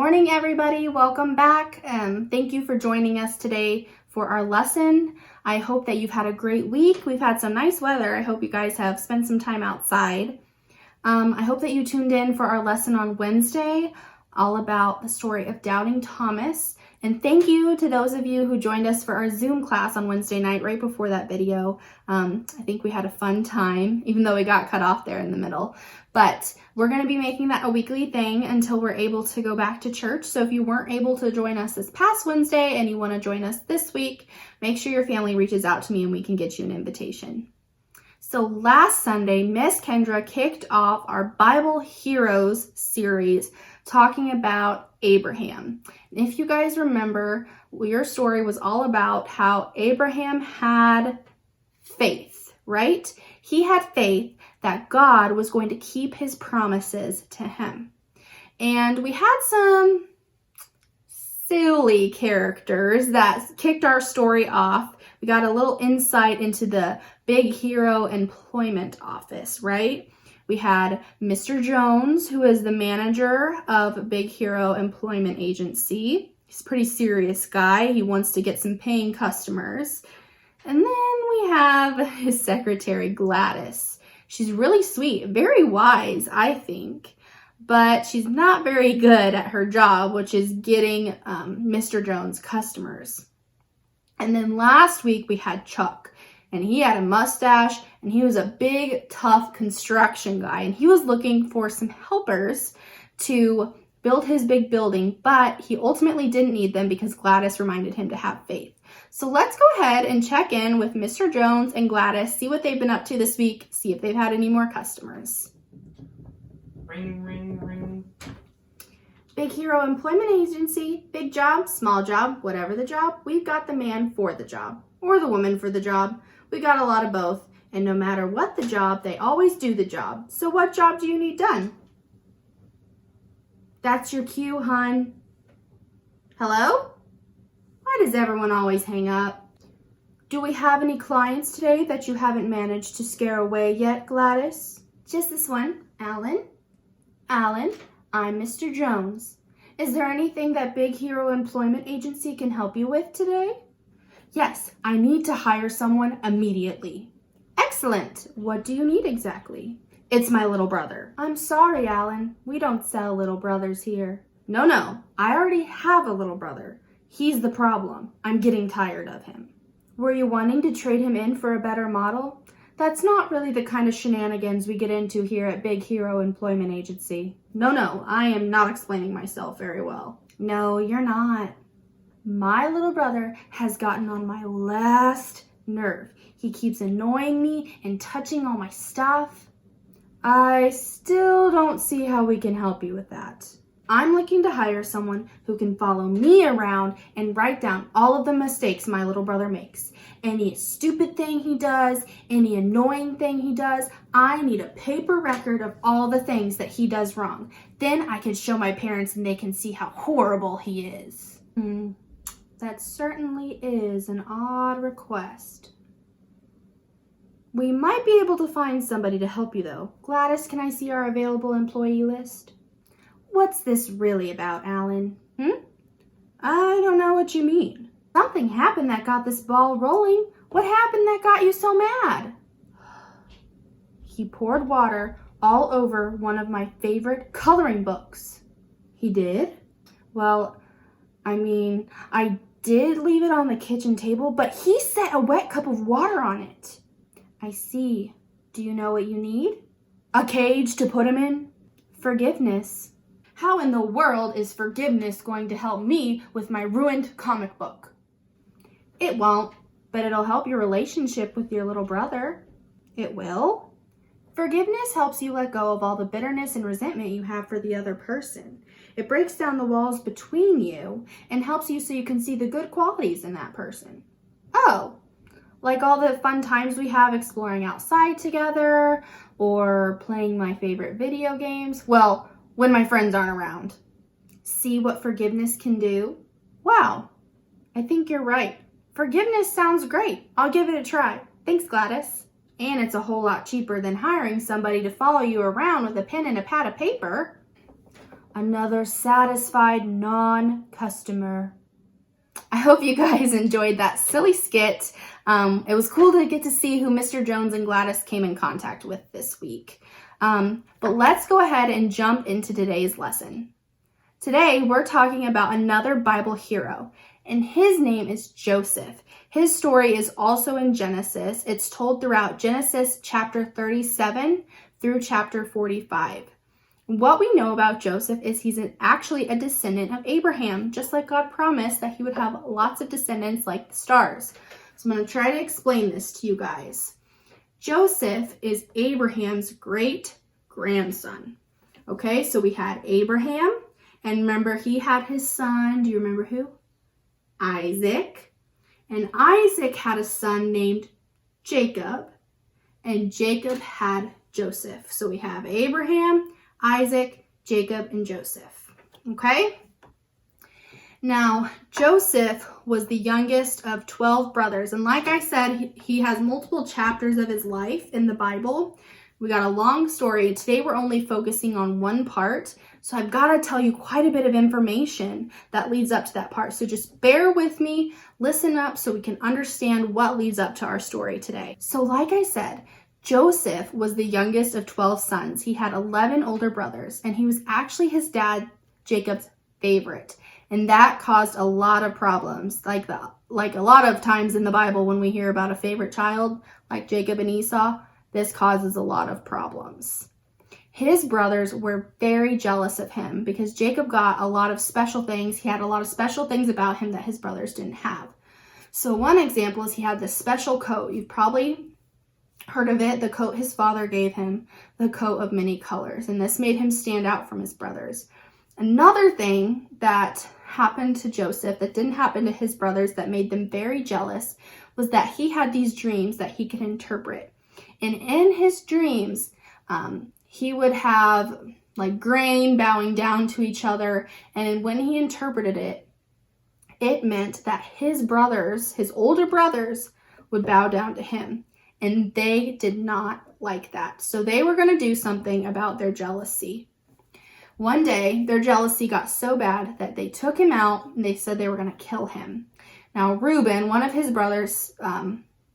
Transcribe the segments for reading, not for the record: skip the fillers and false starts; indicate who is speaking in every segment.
Speaker 1: morning, everybody. Welcome back. Thank you for joining us today for our lesson. I hope that you've had a great week. We've had some nice weather. I hope you guys have spent some time outside. I hope that you tuned in for our lesson on Wednesday, all about the story of Doubting Thomas. And thank you to those of you who joined us for our Zoom class on Wednesday night right before that video. I think we had a fun time, even though we got cut off there in the middle. But we're going to be making that a weekly thing until we're able to go back to church. So if you weren't able to join us this past Wednesday and you want to join us this week, make sure your family reaches out to me and we can get you an invitation. So last Sunday, Miss Kendra kicked off our Bible Heroes series talking about Abraham. And if you guys remember, your story was all about how Abraham had faith, right? He had faith that God was going to keep his promises to him. And we had some silly characters that kicked our story off. We got a little insight into the Big Hero Employment Office, right? We had Mr. Jones, who is the manager of Big Hero Employment Agency. He's a pretty serious guy. He wants to get some paying customers. And then we have his secretary, Gladys. She's really sweet, very wise, I think, but she's not very good at her job, which is getting Mr. Jones customers. And then last week we had Chuck, and he had a mustache, and he was a big, tough construction guy, and he was looking for some helpers to build his big building, but he ultimately didn't need them because Gladys reminded him to have faith. So let's go ahead and check in with Mr. Jones and Gladys, see what they've been up to this week, see if they've had any more customers.
Speaker 2: Ring, ring, ring.
Speaker 1: Big Hero Employment Agency, big job, small job, whatever the job, we've got the man for the job, or the woman for the job. We got a lot of both, and no matter what the job, they always do the job. So what job do you need done? That's your cue, hon. Hello? Why does everyone always hang up? Do we have any clients today that you haven't managed to scare away yet, Gladys? Just this one, Alan. Alan, I'm Mr. Jones. Is there anything that Big Hero Employment Agency can help you with today? Yes, I need to hire someone immediately. Excellent. What do you need exactly? It's my little brother. I'm sorry, Alan. We don't sell little brothers here. No, I already have a little brother. He's the problem. I'm getting tired of him. Were you wanting to trade him in for a better model? That's not really the kind of shenanigans we get into here at Big Hero Employment Agency. No, I am not explaining myself very well. No, you're not. My little brother has gotten on my last nerve. He keeps annoying me and touching all my stuff. I still don't see how we can help you with that. I'm looking to hire someone who can follow me around and write down all of the mistakes my little brother makes. Any stupid thing he does, any annoying thing he does, I need a paper record of all the things that he does wrong. Then I can show my parents and they can see how horrible he is. That certainly is an odd request. We might be able to find somebody to help you though. Gladys, can I see our available employee list? What's this really about, Alan? I don't know what you mean. Something happened that got this ball rolling. What happened that got you so mad? He poured water all over one of my favorite coloring books. He did? Well, I did leave it on the kitchen table, but he set a wet cup of water on it. I see. Do you know what you need? A cage to put him in? Forgiveness. How in the world is forgiveness going to help me with my ruined comic book? It won't, but it'll help your relationship with your little brother. It will? Forgiveness helps you let go of all the bitterness and resentment you have for the other person. It breaks down the walls between you and helps you so you can see the good qualities in that person. Oh, like all the fun times we have exploring outside together or playing my favorite video games. Well, when my friends aren't around. See what forgiveness can do? Wow, I think you're right. Forgiveness sounds great. I'll give it a try. Thanks, Gladys. And it's a whole lot cheaper than hiring somebody to follow you around with a pen and a pad of paper. another satisfied non-customer. I hope you guys enjoyed that silly skit. It was cool to get to see who Mr. Jones and Gladys came in contact with this week. But let's go ahead and jump into today's lesson. Today, we're talking about another Bible hero, and his name is Joseph. His story is also in Genesis. It's told throughout Genesis chapter 37 through chapter 45. What we know about Joseph is he's actually a descendant of Abraham, just like God promised that he would have lots of descendants like the stars. So I'm going to try to explain this to you guys. Joseph is Abraham's great-grandson. Okay, so we had Abraham, and remember he had his son, do you remember who? Isaac. And Isaac had a son named Jacob, and Jacob had Joseph. So we have Abraham, Isaac, Jacob, and Joseph. Okay? Now, Joseph was the youngest of 12 brothers. And like I said, he has multiple chapters of his life in the Bible. We got a long story. Today, we're only focusing on one part. So I've got to tell you quite a bit of information that leads up to that part. So just bear with me, listen up so we can understand what leads up to our story today. So like I said, Joseph was the youngest of 12 sons. He had 11 older brothers, and he was actually his dad, Jacob's favorite. And that caused a lot of problems. Like a lot of times in the Bible when we hear about a favorite child, like Jacob and Esau, this causes a lot of problems. His brothers were very jealous of him because Jacob got a lot of special things. He had a lot of special things about him that his brothers didn't have. So one example is he had this special coat. You've probably heard of it, the coat his father gave him, the coat of many colors. And this made him stand out from his brothers. Another thing that happened to Joseph that didn't happen to his brothers that made them very jealous was that he had these dreams that he could interpret. And in his dreams, he would have like grain bowing down to each other. And when he interpreted it, it meant that his brothers, his older brothers, would bow down to him. And they did not like that. So they were going to do something about their jealousy. One day, their jealousy got so bad that they took him out and they said they were going to kill him. Now, Reuben, one of his brothers,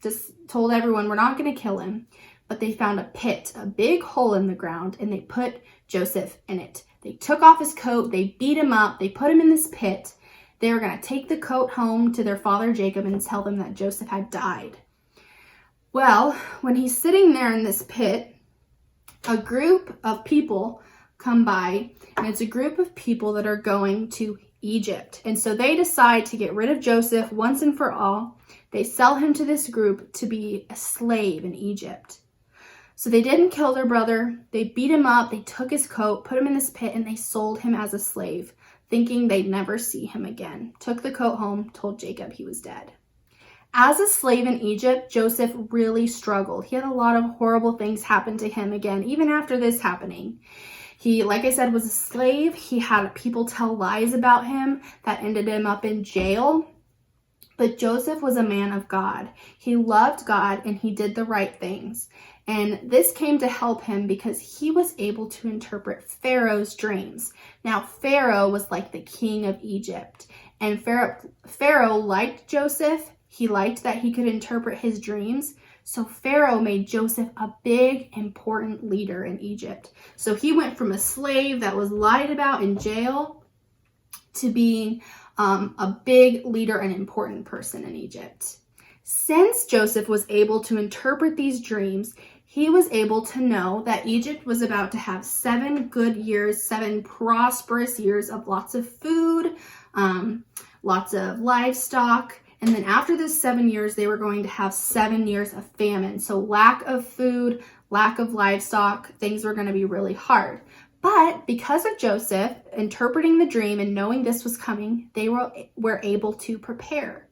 Speaker 1: just told everyone, we're not going to kill him. But they found a pit, a big hole in the ground, and they put Joseph in it. They took off his coat, they beat him up, they put him in this pit. They were going to take the coat home to their father Jacob and tell them that Joseph had died. Well, when he's sitting there in this pit, a group of people come by, and it's a group of people that are going to Egypt. And so they decide to get rid of Joseph once and for all. They sell him to this group to be a slave in Egypt. So they didn't kill their brother. They beat him up. They took his coat, put him in this pit, and they sold him as a slave, thinking they'd never see him again. Took the coat home, told Jacob he was dead. As a slave in Egypt, Joseph really struggled. He had a lot of horrible things happen to him again, even after this happening. He, like I said, was a slave. He had people tell lies about him that ended him up in jail. But Joseph was a man of God. He loved God and he did the right things. And this came to help him because he was able to interpret Pharaoh's dreams. Now, Pharaoh was like the king of Egypt. And Pharaoh liked Joseph. He liked that he could interpret his dreams. So Pharaoh made Joseph a big, important leader in Egypt. So he went from a slave that was lied about in jail to being a big leader and important person in Egypt. Since Joseph was able to interpret these dreams, he was able to know that Egypt was about to have 7 good years, 7 prosperous years of lots of food, lots of livestock. And then after this 7 years, they were going to have 7 years of famine. So lack of food, lack of livestock, things were going to be really hard. But because of Joseph interpreting the dream and knowing this was coming, they were able to prepare.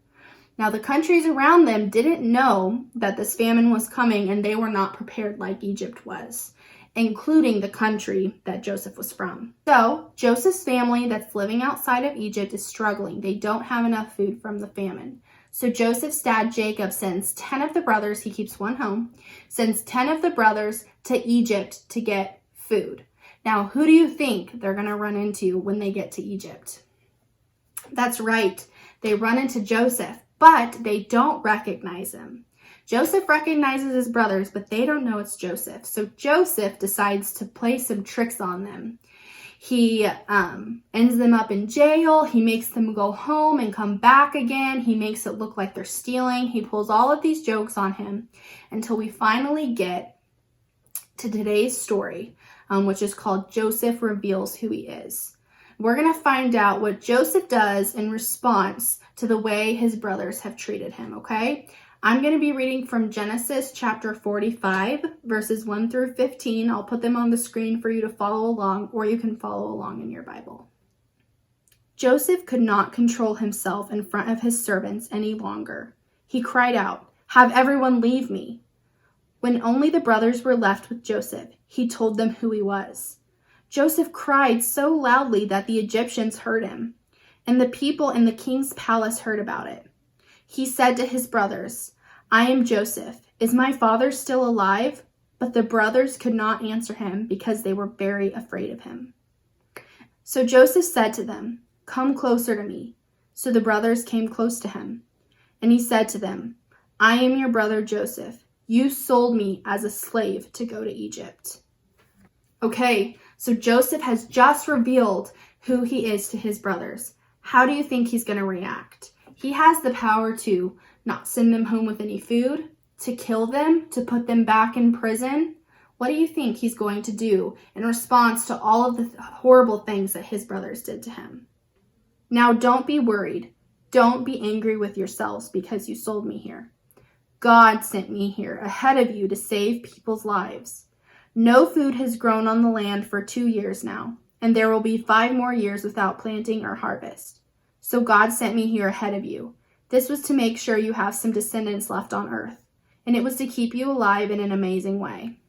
Speaker 1: Now, the countries around them didn't know that this famine was coming, and they were not prepared like Egypt was, including the country that Joseph was from. So Joseph's family that's living outside of Egypt is struggling. They don't have enough food from the famine. So Joseph's dad, Jacob, sends 10 of the brothers, he keeps one home, sends 10 of the brothers to Egypt to get food. Now, who do you think they're going to run into when they get to Egypt? That's right. They run into Joseph, but they don't recognize him. Joseph recognizes his brothers, but they don't know it's Joseph. So Joseph decides to play some tricks on them. He ends them up in jail. He makes them go home and come back again. He makes it look like they're stealing. He pulls all of these jokes on him until we finally get to today's story, which is called Joseph Reveals Who He Is. We're going to find out what Joseph does in response to the way his brothers have treated him, okay? I'm going to be reading from Genesis chapter 45, verses 1 through 15. I'll put them on the screen for you to follow along, or you can follow along in your Bible. Joseph could not control himself in front of his servants any longer. He cried out, "Have everyone leave me." When only the brothers were left with Joseph, he told them who he was. Joseph cried so loudly that the Egyptians heard him, and the people in the king's palace heard about it. He said to his brothers, "I am Joseph. Is my father still alive?" But the brothers could not answer him because they were very afraid of him. So Joseph said to them, "Come closer to me." So the brothers came close to him. And he said to them, "I am your brother Joseph. You sold me as a slave to go to Egypt." Okay, so Joseph has just revealed who he is to his brothers. How do you think he's going to react? He has the power to not send them home with any food, to kill them, to put them back in prison. What do you think he's going to do in response to all of the horrible things that his brothers did to him? Now, don't be worried. Don't be angry with yourselves because you sold me here. God sent me here ahead of you to save people's lives. No food has grown on the land for 2 years now, and there will be 5 more years without planting or harvest. So God sent me here ahead of you. This was to make sure you have some descendants left on earth, and it was to keep you alive in an amazing way.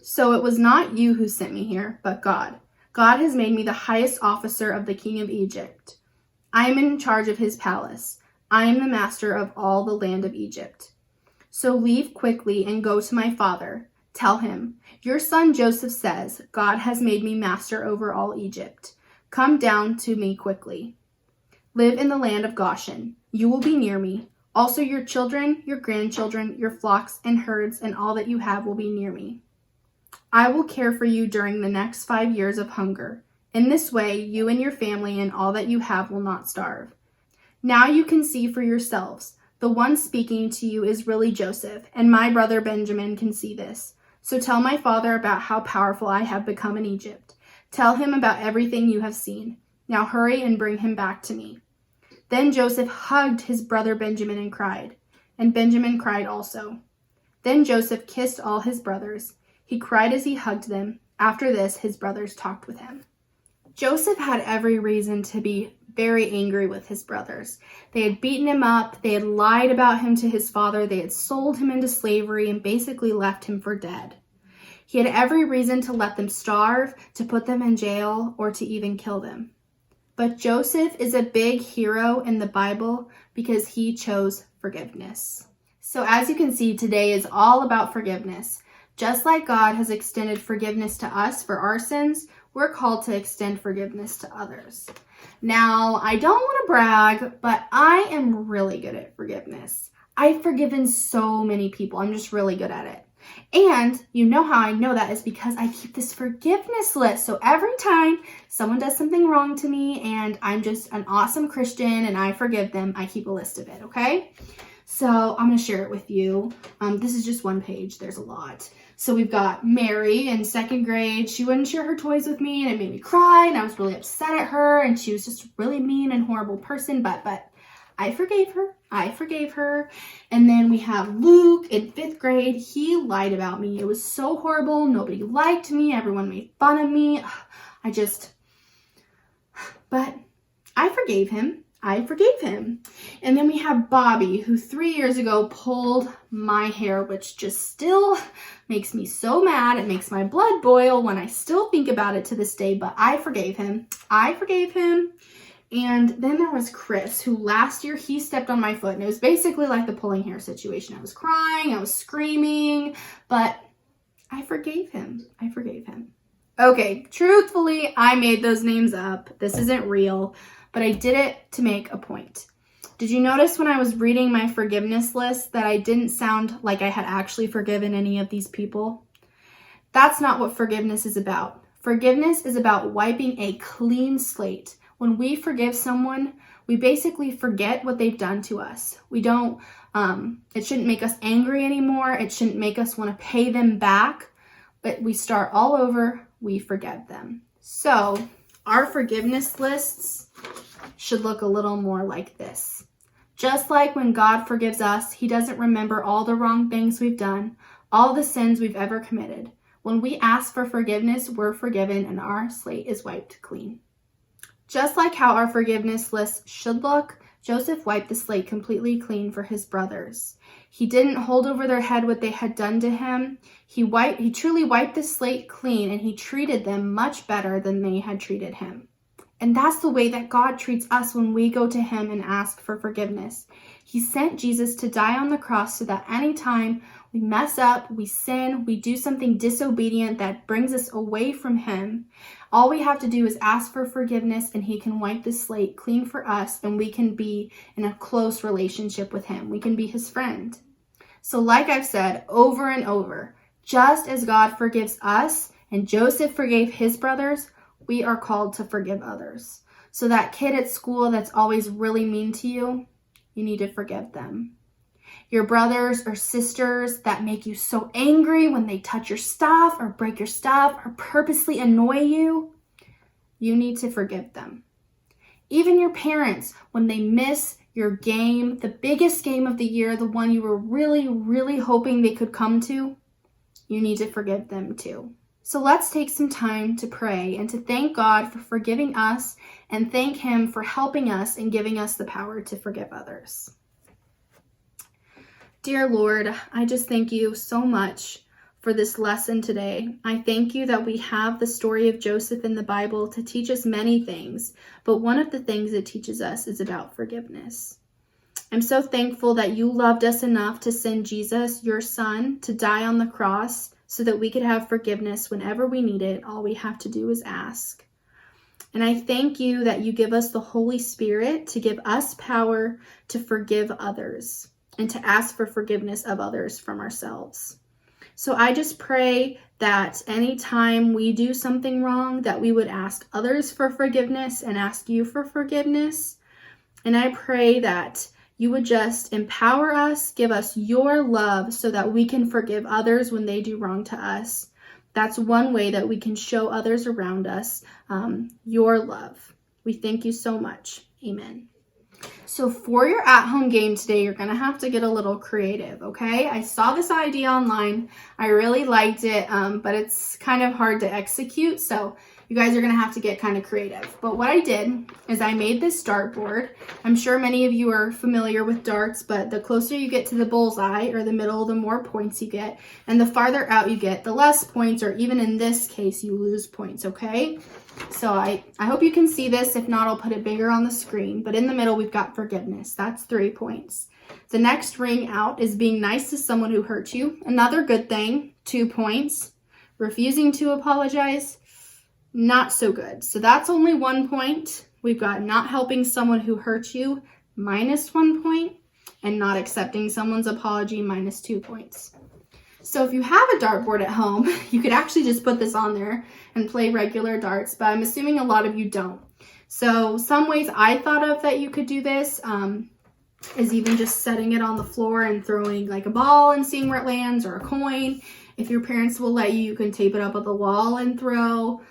Speaker 1: So it was not you who sent me here, but God. God has made me the highest officer of the king of Egypt. I am in charge of his palace. I am the master of all the land of Egypt. So leave quickly and go to my father. Tell him, your son Joseph says, God has made me master over all Egypt. Come down to me quickly. Live in the land of Goshen. You will be near me. Also your children, your grandchildren, your flocks and herds, and all that you have will be near me. I will care for you during the next 5 years of hunger. In this way, you and your family and all that you have will not starve. Now you can see for yourselves. The one speaking to you is really Joseph, and my brother Benjamin can see this. So tell my father about how powerful I have become in Egypt. Tell him about everything you have seen. Now hurry and bring him back to me." Then Joseph hugged his brother Benjamin and Benjamin cried also. Then Joseph kissed all his brothers. He cried as he hugged them. After this, his brothers talked with him. Joseph had every reason to be very angry with his brothers. They had beaten him up, they had lied about him to his father, they had sold him into slavery and basically left him for dead. He had every reason to let them starve, to put them in jail, or to even kill them. But Joseph is a big hero in the Bible because he chose forgiveness. So as you can see, today is all about forgiveness. Just like God has extended forgiveness to us for our sins, we're called to extend forgiveness to others. Now, I don't want to brag, but I am really good at forgiveness. I've forgiven so many people. I'm just really good at it. And you know how I know that is because I keep this forgiveness list. So every time someone does something wrong to me and I'm just an awesome Christian and I forgive them, I keep a list of it, okay? So I'm going to share it with you. This is just one page. There's a lot. So we've got Mary in 2nd grade. She wouldn't share her toys with me and it made me cry and I was really upset at her and she was just a really mean and horrible person, but I forgave her. And then we have Luke in 5th grade. He lied about me. It was so horrible. Nobody liked me. Everyone made fun of me. But I forgave him. And then we have Bobby, who 3 years ago pulled my hair, which just still makes me so mad. It makes my blood boil when I still think about it to this day, but I forgave him. And then there was Chris, who last year he stepped on my foot, and it was basically like the pulling hair situation. I was crying, I was screaming, but I forgave him. Okay, truthfully, I made those names up. This isn't real, but I did it to make a point. Did you notice when I was reading my forgiveness list that I didn't sound like I had actually forgiven any of these people? That's not what forgiveness is about. Forgiveness is about wiping a clean slate. When we forgive someone, we basically forget what they've done to us. We don't, it shouldn't make us angry anymore. It shouldn't make us want to pay them back, but we start all over. We forget them. So our forgiveness lists should look a little more like this. Just like when God forgives us, he doesn't remember all the wrong things we've done, all the sins we've ever committed. When we ask for forgiveness, we're forgiven and our slate is wiped clean. Just like how our forgiveness list should look, Joseph wiped the slate completely clean for his brothers. He didn't hold over their head what they had done to him. He truly wiped the slate clean, and he treated them much better than they had treated him. And that's the way that God treats us when we go to him and ask for forgiveness. He sent Jesus to die on the cross so that anytime we mess up, we sin, we do something disobedient that brings us away from him, all we have to do is ask for forgiveness, and he can wipe the slate clean for us, and we can be in a close relationship with him. We can be his friend. So like I've said over and over, just as God forgives us and Joseph forgave his brothers, we are called to forgive others. So that kid at school that's always really mean to you, you need to forgive them. Your brothers or sisters that make you so angry when they touch your stuff or break your stuff or purposely annoy you, you need to forgive them. Even your parents, when they miss your game, the biggest game of the year, the one you were really, really hoping they could come to, you need to forgive them too. So let's take some time to pray and to thank God for forgiving us and thank him for helping us and giving us the power to forgive others. Dear Lord, I just thank you so much for this lesson today. I thank you that we have the story of Joseph in the Bible to teach us many things, but one of the things it teaches us is about forgiveness. I'm so thankful that you loved us enough to send Jesus, your son, to die on the cross so that we could have forgiveness whenever we need it. All we have to do is ask. And I thank you that you give us the Holy Spirit to give us power to forgive others and to ask for forgiveness of others from ourselves. So I just pray that anytime we do something wrong, that we would ask others for forgiveness and ask you for forgiveness. And I pray that you would just empower us, give us your love so that we can forgive others when they do wrong to us. That's one way that we can show others around us your love. We thank you so much. Amen. So for your at-home game today, you're going to have to get a little creative, okay? I saw this idea online. I really liked it, but it's kind of hard to execute, so you guys are going to have to get kind of creative. But what I did is I made this dartboard. I'm sure many of you are familiar with darts, but the closer you get to the bullseye or the middle, the more points you get. And the farther out you get, the less points, or even in this case, you lose points, okay? So I hope you can see this. If not, I'll put it bigger on the screen. But in the middle, we've got forgiveness. That's 3 points. The next ring out is being nice to someone who hurt you. Another good thing, 2 points. Refusing to apologize, not so good. So that's only 1 point. We've got not helping someone who hurt you, -1 point, and not accepting someone's apology, -2 points. So if you have a dartboard at home, you could actually just put this on there and play regular darts, but I'm assuming a lot of you don't. So some ways I thought of that you could do this is even just setting it on the floor and throwing like a ball and seeing where it lands, or a coin. If your parents will let you, you can tape it up on the wall and throw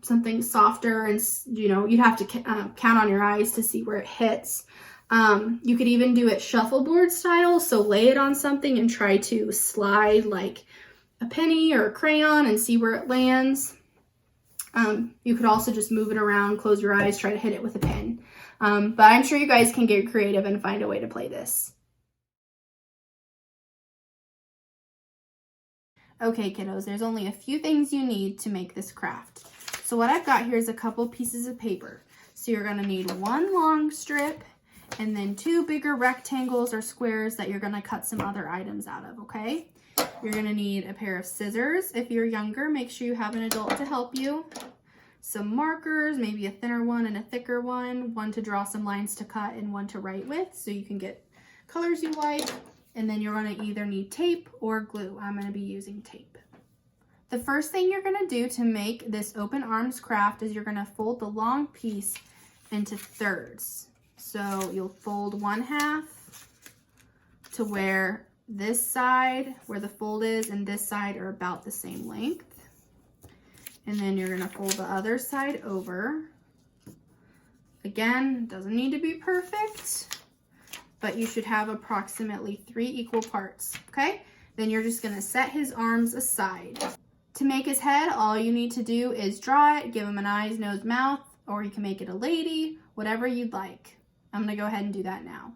Speaker 1: something softer, and you'd have to count on your eyes to see where it hits. You could even do it shuffleboard style, so lay it on something and try to slide like a penny or a crayon and see where it lands. You could also just move it around, close your eyes, try to hit it with a pin. But I'm sure you guys can get creative and find a way to play this. Okay, kiddos, there's only a few things you need to make this craft. So what I've got here is a couple pieces of paper. So you're going to need 1 long strip and then 2 bigger rectangles or squares that you're going to cut some other items out of, okay? You're gonna need a pair of scissors. If you're younger, make sure you have an adult to help you. Some markers, maybe a thinner one and a thicker one to draw some lines to cut and one to write with so you can get colors you like. And then you're gonna either need tape or glue. I'm gonna be using tape. The first thing you're gonna do to make this open arms craft is you're gonna fold the long piece into thirds. So you'll fold 1/2 to where this side, where the fold is, and this side are about the same length. And then you're gonna fold the other side over. Again, doesn't need to be perfect, but you should have approximately 3 equal parts, okay? Then you're just gonna set his arms aside. To make his head, all you need to do is draw it, give him an eyes, nose, mouth, or you can make it a lady, whatever you'd like. I'm gonna go ahead and do that now.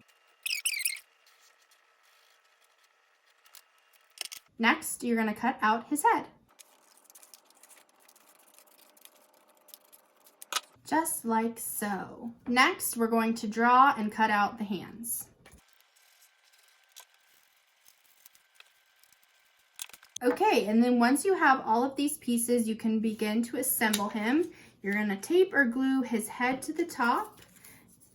Speaker 1: Next, you're gonna cut out his head. Just like so. Next, we're going to draw and cut out the hands. Okay, and then once you have all of these pieces, you can begin to assemble him. You're gonna tape or glue his head to the top,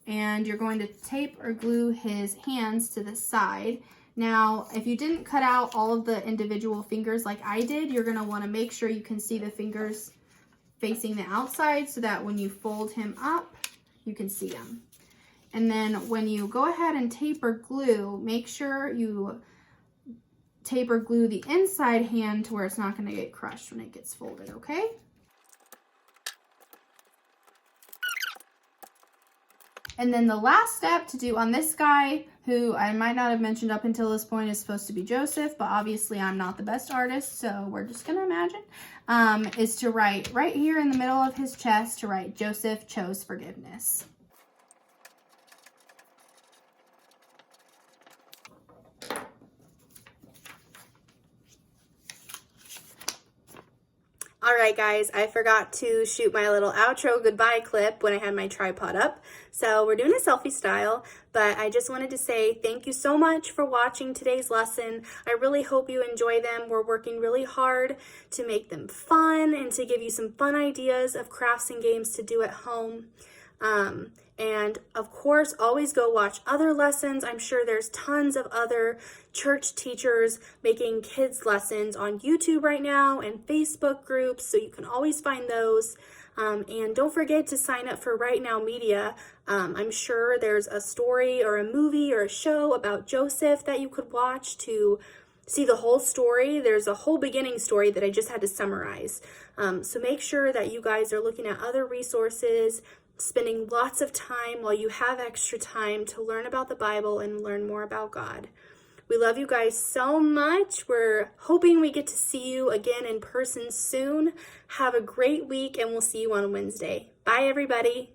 Speaker 1: and you're going to tape or glue his hands to the side. Now, if you didn't cut out all of the individual fingers like I did, you're gonna wanna make sure you can see the fingers facing the outside so that when you fold him up, you can see him. And then when you go ahead and tape or glue, make sure you tape or glue the inside hand to where it's not going to get crushed when it gets folded, okay? And then the last step to do on this guy, who I might not have mentioned up until this point is supposed to be Joseph, but obviously I'm not the best artist, so we're just gonna imagine, is to write right here in the middle of his chest, to write Joseph chose forgiveness.
Speaker 3: Alright guys, I forgot to shoot my little outro goodbye clip when I had my tripod up, so we're doing a selfie style, but I just wanted to say thank you so much for watching today's lesson. I really hope you enjoy them. We're working really hard to make them fun and to give you some fun ideas of crafts and games to do at home. And of course, always go watch other lessons. I'm sure there's tons of other church teachers making kids lessons on YouTube right now and Facebook groups, so you can always find those. And don't forget to sign up for Right Now Media. I'm sure there's a story or a movie or a show about Joseph that you could watch to see the whole story. There's a whole beginning story that I just had to summarize. So make sure that you guys are looking at other resources, spending lots of time while you have extra time to learn about the Bible and learn more about God. We love you guys so much. We're hoping we get to see you again in person soon. Have a great week, and we'll see you on Wednesday. Bye, everybody.